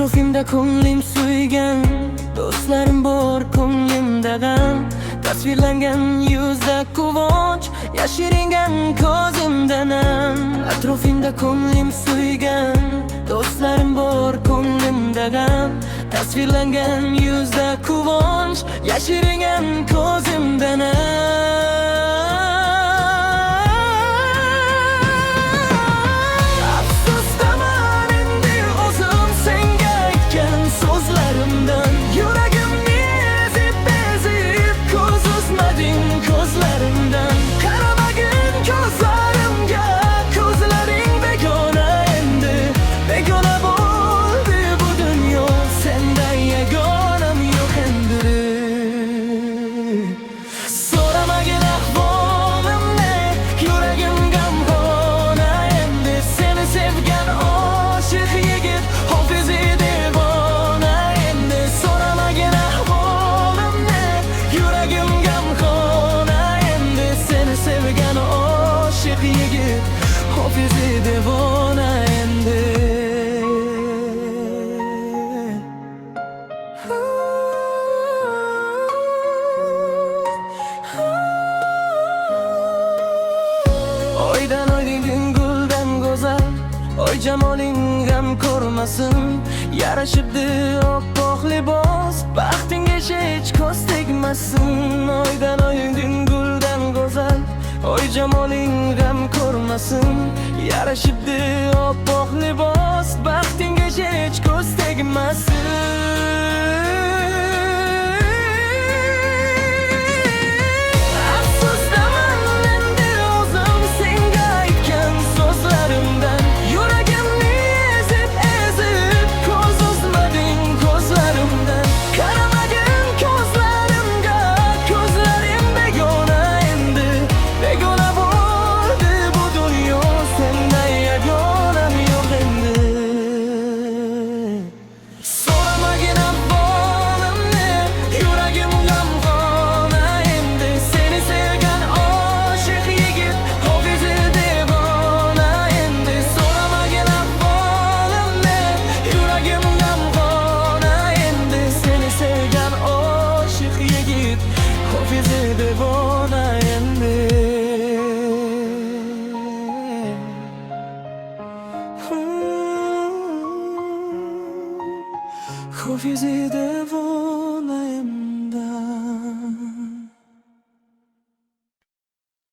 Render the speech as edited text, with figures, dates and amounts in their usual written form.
Atrofimda ko'nglim suygan do'stlarim bor, ko'nglimda g'am. Tasvirlangan yuzda quvonch, yashiringan ko'zimda nam. Atrofimda ko'nglim suygan do'stlarim bor, ko'nglimda g'am. Tasvirlangan yuzda quvonch, yashiringan ko'zimda nam. Hofizi devona endi. Oydan oydin guldan go'zal, oy jamoling g'am ko'rmasin. Yarashibdi oppoq libos, baxtingga hech ko'z tegmasin. Oydan oydin guldan go'zal, oy jamoling g'am ko'rmasin. Yarashibdi oppoq libos, baxtingga hech ko'z tegmasin. Hofizi devona.